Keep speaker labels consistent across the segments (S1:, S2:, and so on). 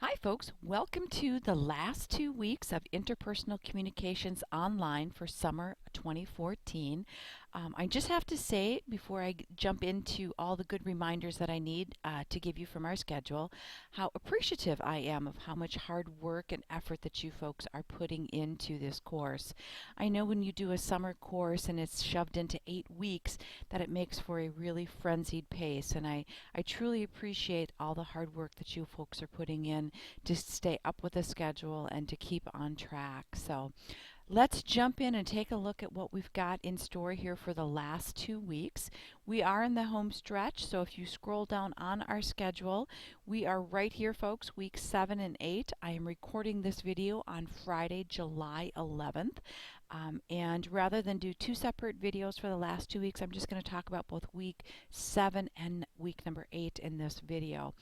S1: Hi folks, welcome to the last 2 weeks of Interpersonal Communications Online for summer 2014. I just have to say, before I jump into all the good reminders that I need to give you from our schedule, how appreciative I am of how much hard work and effort that you folks are putting into this course. I know when you do a summer course and it's shoved into 8 weeks that it makes for a really frenzied pace, and I truly appreciate all the hard work that you folks are putting in to stay up with the schedule and to keep on track. So let's jump in and take a look at what we've got in store here for the last 2 weeks. We are in the home stretch, so if you scroll down on our schedule, we are right here, folks, weeks 7 and 8. I am recording this video on Friday, July 11th. And rather than do two separate videos for the last 2 weeks, I'm just going to talk about both week 7 and week number 8 in this video.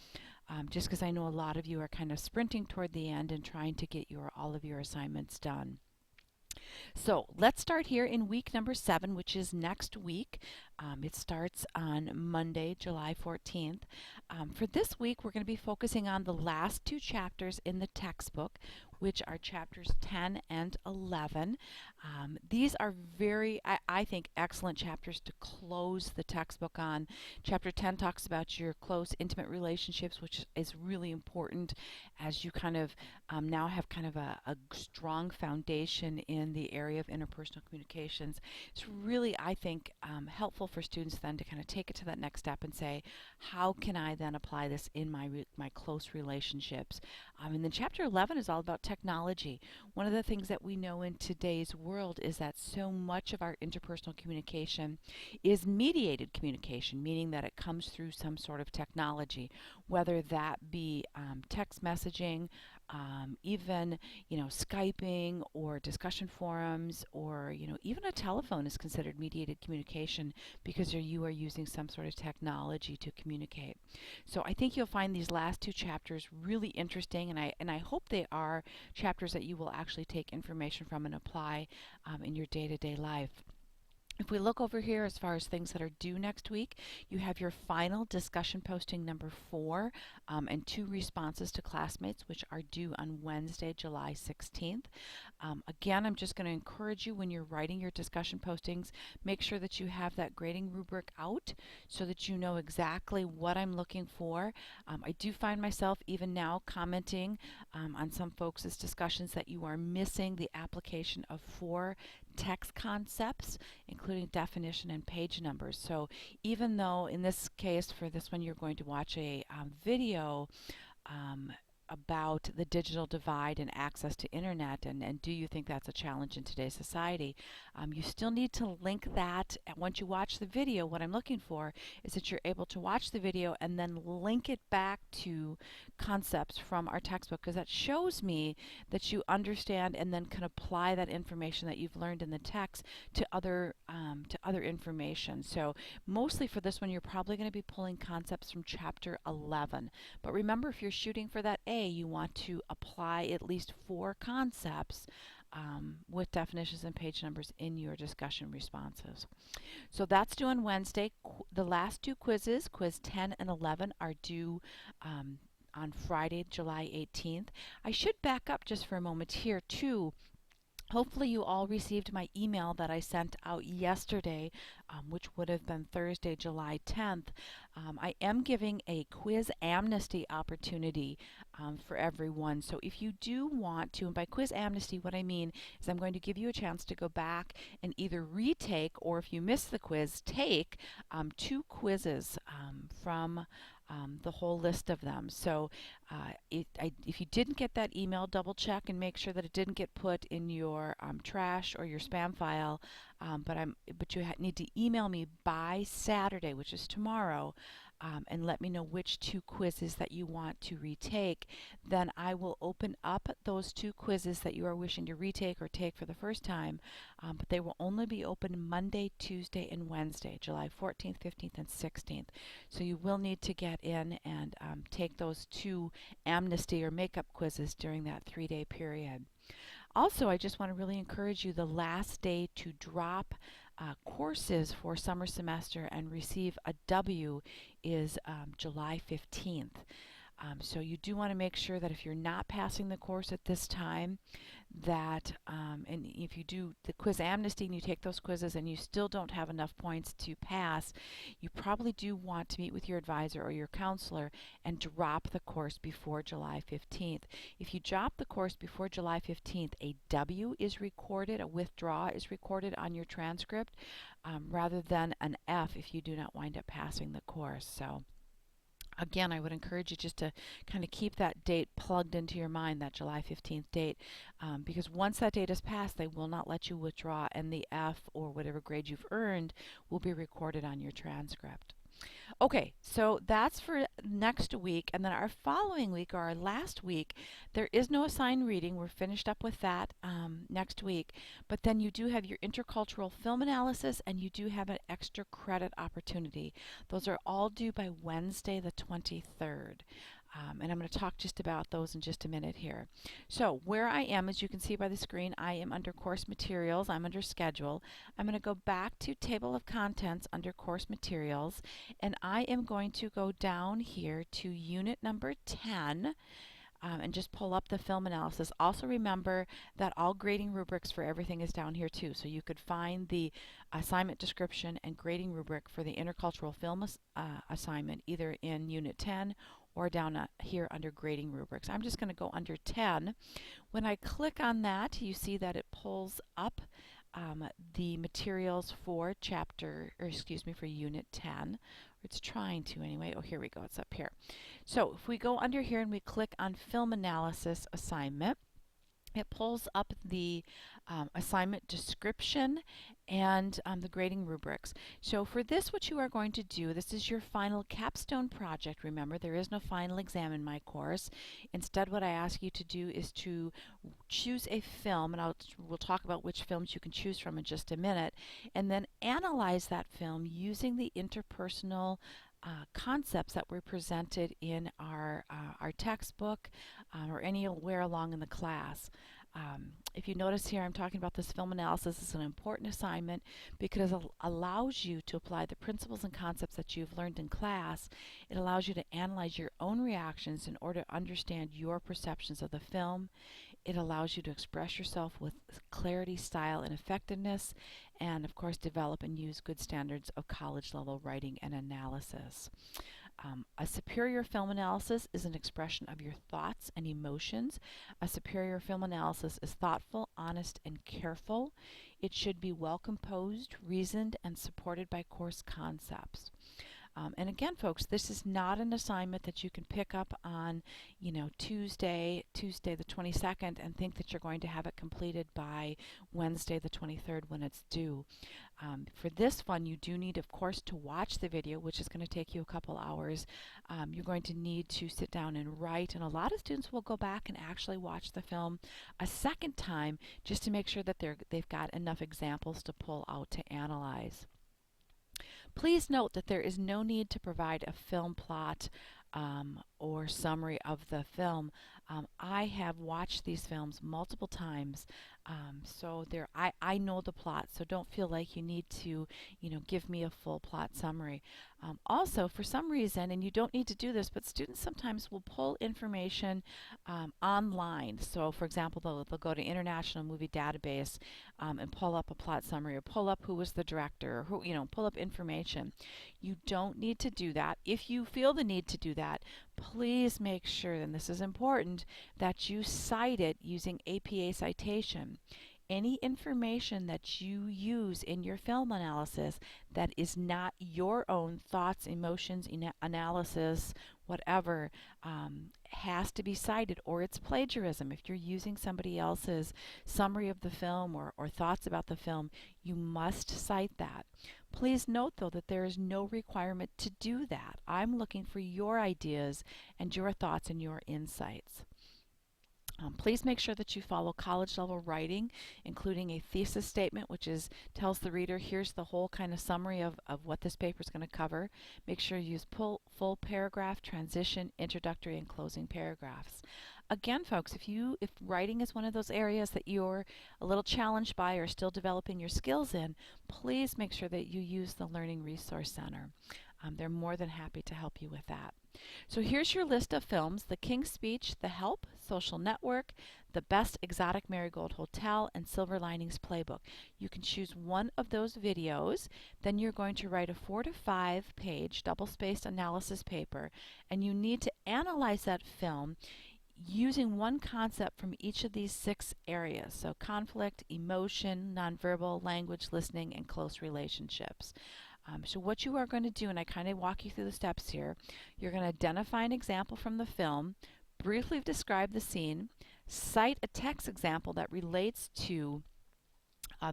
S1: Just because I know a lot of you are kind of sprinting toward the end and trying to get all of your assignments done. So let's start here in week number 7, which is next week. It starts on Monday, July 14th. For this week, we're going to be focusing on the last two chapters in the textbook, which are chapters 10 and 11. These are I think, excellent chapters to close the textbook on. Chapter 10 talks about your close, intimate relationships, which is really important as you kind of now have kind of a strong foundation in the area of interpersonal communications. It's really, I think, helpful for students then to kind of take it to that next step and say, how can I then apply this in my close relationships? And then chapter 11 is all about technology. One of the things that we know in today's world is that so much of our interpersonal communication is mediated communication, meaning that it comes through some sort of technology, whether that be text messaging, even Skyping or discussion forums, or even a telephone is considered mediated communication because you are using some sort of technology to communicate. So I think you'll find these last two chapters really interesting, and I hope they are chapters that you will actually take information from and apply in your day-to-day life. If we look over here as far as things that are due next week, you have your final discussion posting number 4 and 2 responses to classmates, which are due on Wednesday, July 16th. Again, I'm just going to encourage you when you're writing your discussion postings, make sure that you have that grading rubric out so that you know exactly what I'm looking for. I do find myself even now commenting on some folks' discussions that you are missing the application of 4 text concepts, including definition and page numbers. So even though in this case, for this one, you're going to watch a video about the digital divide and access to internet, and do you think that's a challenge in today's society, you still need to link that. And once you watch the video, what I'm looking for is that you're able to watch the video and then link it back to concepts from our textbook, because that shows me that you understand and then can apply that information that you've learned in the text to other information. So mostly for this one, you're probably going to be pulling concepts from chapter 11. But remember, if you're shooting for that A, you want to apply at least 4 concepts with definitions and page numbers in your discussion responses. So that's due on Wednesday. The last 2 quizzes, quiz 10 and 11, are due on Friday, July 18th. I should back up just for a moment here too. Hopefully you all received my email that I sent out yesterday, which would have been Thursday, July 10th. I am giving a quiz amnesty opportunity for everyone. So if you do want to, and by quiz amnesty what I mean is I'm going to give you a chance to go back and either retake, or if you miss the quiz, take 2 quizzes from the whole list of them. So if you didn't get that email, double check and make sure that it didn't get put in your trash or your spam file. But you need to email me by Saturday, which is tomorrow, and let me know which 2 quizzes that you want to retake. Then I will open up those 2 quizzes that you are wishing to retake or take for the first time, but they will only be open Monday, Tuesday, and Wednesday, July 14th, 15th, and 16th. So you will need to get in and take those 2 amnesty or makeup quizzes during that 3-day period. Also, I just want to really encourage you, the last day to drop courses for summer semester and receive a W is July 15th. So you do want to make sure that if you're not passing the course at this time, that and if you do the quiz amnesty and you take those quizzes and you still don't have enough points to pass, you probably do want to meet with your advisor or your counselor and drop the course before July 15th. If you drop the course before July 15th, a W is recorded, a withdraw is recorded on your transcript, rather than an F if you do not wind up passing the course. So again, I would encourage you just to kind of keep that date plugged into your mind, that July 15th date, because once that date is passed, they will not let you withdraw, and the F or whatever grade you've earned will be recorded on your transcript. Okay, so that's for next week, and then our following week, or our last week, there is no assigned reading. We're finished up with that next week, but then you do have your intercultural film analysis, and you do have an extra credit opportunity. Those are all due by Wednesday the 23rd. And I'm going to talk just about those in just a minute here. So where I am, as you can see by the screen, I am under course materials. I'm under schedule. I'm going to go back to table of contents under course materials, and I am going to go down here to unit number 10. And just pull up the film analysis. Also remember that all grading rubrics for everything is down here too. So you could find the assignment description and grading rubric for the intercultural film assignment either in Unit 10 or down here under grading rubrics. I'm just going to go under 10. When I click on that, you see that it pulls up the materials for for Unit 10. It's trying to anyway. Oh, here we go. It's up here. So if we go under here and we click on Film Analysis Assignment, it pulls up the assignment description and the grading rubrics. So for this, what you are going to do, this is your final capstone project. Remember, there is no final exam in my course. Instead, what I ask you to do is to choose a film, and we'll talk about which films you can choose from in just a minute, and then analyze that film using the interpersonal concepts that were presented in our textbook or anywhere along in the class. If you notice here, I'm talking about this film analysis. It's an important assignment because it allows you to apply the principles and concepts that you've learned in class. It allows you to analyze your own reactions in order to understand your perceptions of the film. It allows you to express yourself with clarity, style, and effectiveness, and of course develop and use good standards of college level writing and analysis. A superior film analysis is an expression of your thoughts and emotions. A superior film analysis is thoughtful, honest, and careful. It should be well composed, reasoned, and supported by course concepts. And again, folks, this is not an assignment that you can pick up on, Tuesday the 22nd, and think that you're going to have it completed by Wednesday the 23rd when it's due. For this one, you do need, of course, to watch the video, which is going to take you a couple hours. You're going to need to sit down and write, and a lot of students will go back and actually watch the film a second time just to make sure that they've got enough examples to pull out to analyze. Please note that there is no need to provide a film plot or summary of the film. I have watched these films multiple times, so I know the plot, so don't feel like you need to, give me a full plot summary. Also, for some reason, and you don't need to do this, but students sometimes will pull information online. So, for example, they'll go to International Movie Database and pull up a plot summary, or pull up who was the director, or pull up information. You don't need to do that. If you feel the need to do that, please make sure, and this is important, that you cite it using APA citation. Any information that you use in your film analysis that is not your own thoughts, emotions, analysis, whatever, has to be cited, or it's plagiarism. If you're using somebody else's summary of the film or thoughts about the film, you must cite that. Please note, though, that there is no requirement to do that. I'm looking for your ideas and your thoughts and your insights. Please make sure that you follow college level writing, including a thesis statement, which tells the reader, here's the whole kind of summary of what this paper is going to cover. Make sure you use full paragraph, transition, introductory, and closing paragraphs. Again, folks, if writing is one of those areas that you're a little challenged by or still developing your skills in, please make sure that you use the Learning Resource Center. They're more than happy to help you with that. So here's your list of films: The King's Speech, The Help, Social Network, The Best Exotic Marigold Hotel, and Silver Linings Playbook. You can choose one of those videos. Then you're going to write a 4 to 5 page double-spaced analysis paper, and you need to analyze that film using one concept from each of these 6 areas. So conflict, emotion, nonverbal, language, listening, and close relationships. So what you are going to do, and I kind of walk you through the steps here, you're going to identify an example from the film, briefly describe the scene, cite a text example that relates to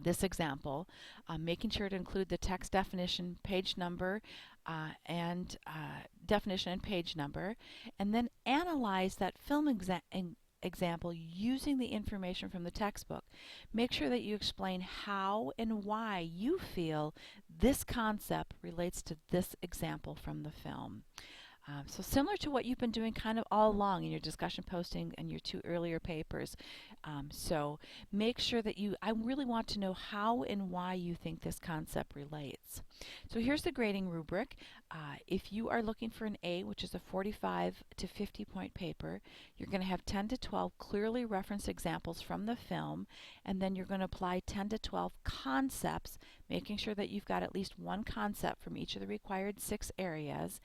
S1: this example, making sure to include the text definition, page number, and definition and page number, and then analyze that film example using the information from the textbook. Make sure that you explain how and why you feel this concept relates to this example from the film. So similar to what you've been doing kind of all along in your discussion posting and your 2 earlier papers. So make sure that I really want to know how and why you think this concept relates. So here's the grading rubric. If you are looking for an A, which is a 45 to 50 point paper, you're going to have 10 to 12 clearly referenced examples from the film, and then you're going to apply 10 to 12 concepts, making sure that you've got at least one concept from each of the required 6 areas,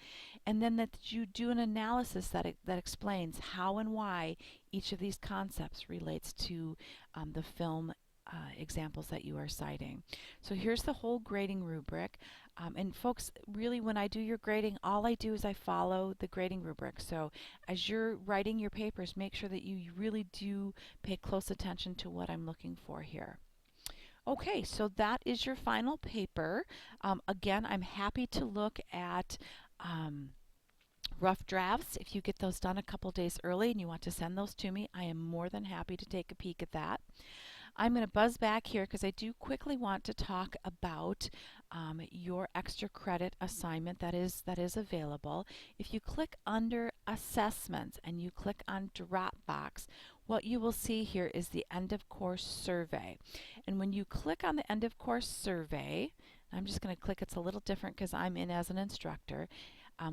S1: and then that you do an analysis that explains how and why each of these concepts relates to the film examples that you are citing. So here's the whole grading rubric. And folks, really when I do your grading, all I do is I follow the grading rubric. So as you're writing your papers, make sure that you really do pay close attention to what I'm looking for here. Okay, so that is your final paper. Again, I'm happy to look at rough drafts. If you get those done a couple days early and you want to send those to me, I am more than happy to take a peek at that. I'm going to buzz back here because I do quickly want to talk about your extra credit assignment that is available. If you click under assessments and you click on Dropbox, what you will see here is the end of course survey. And when you click on the end of course survey, I'm just going to click, it's a little different because I'm in as an instructor.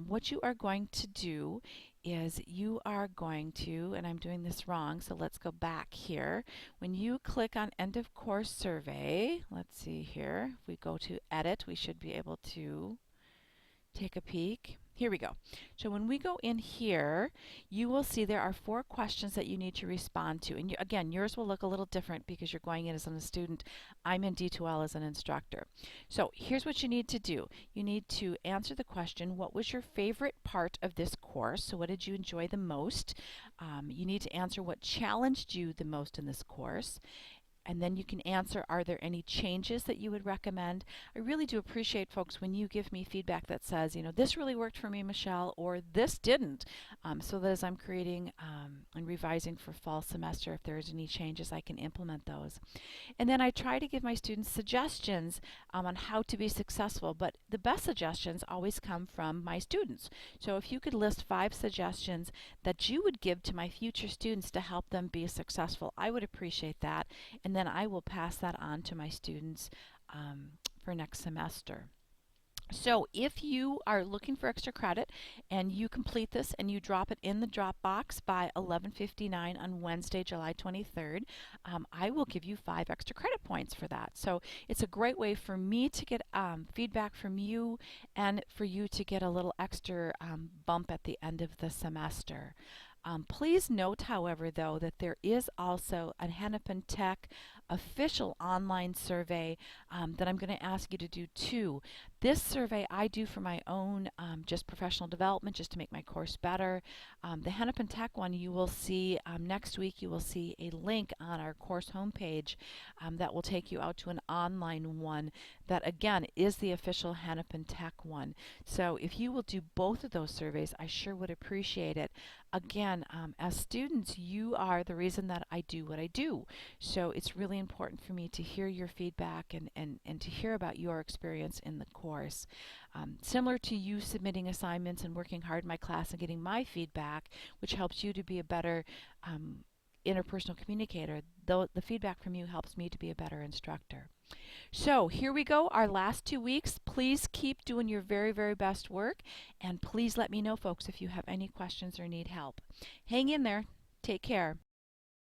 S1: What you are going to do is you are going to, and I'm doing this wrong, so let's go back here. When you click on end of course survey, let's see here, if we go to edit, we should be able to take a peek. Here we go. So when we go in here, you will see there are 4 questions that you need to respond to. And again, yours will look a little different because you're going in as a student. I'm in D2L as an instructor. So here's what you need to do. You need to answer the question, what was your favorite part of this course? So what did you enjoy the most? You need to answer what challenged you the most in this course. And then you can answer, are there any changes that you would recommend? I really do appreciate, folks, when you give me feedback that says, you know, this really worked for me, Michelle, or this didn't. So that as I'm creating and revising for fall semester, if there's any changes, I can implement those. And then I try to give my students suggestions on how to be successful, but the best suggestions always come from my students. So if you could list 5 suggestions that you would give to my future students to help them be successful, I would appreciate that. And then I will pass that on to my students for next semester. So if you are looking for extra credit and you complete this and you drop it in the Dropbox by 11:59 on Wednesday, July 23rd, I will give you 5 extra credit points for that. So it's a great way for me to get feedback from you and for you to get a little extra bump at the end of the semester. Please note, however, though, that there is also a Hennepin Tech official online survey that I'm going to ask you to do too. This survey I do for my own just professional development, just to make my course better. The Hennepin Tech one you will see next week. You will see a link on our course homepage that will take you out to an online one that again is the official Hennepin Tech one. So if you will do both of those surveys, I sure would appreciate it. Again, as students, you are the reason that I do what I do. So it's really important for me to hear your feedback and to hear about your experience in the course. Similar to you submitting assignments and working hard in my class and getting my feedback, which helps you to be a better interpersonal communicator, though the feedback from you helps me to be a better instructor. So here we go, our last 2 weeks. Please keep doing your very, very best work, and please let me know, folks, if you have any questions or need help. Hang in there. Take care.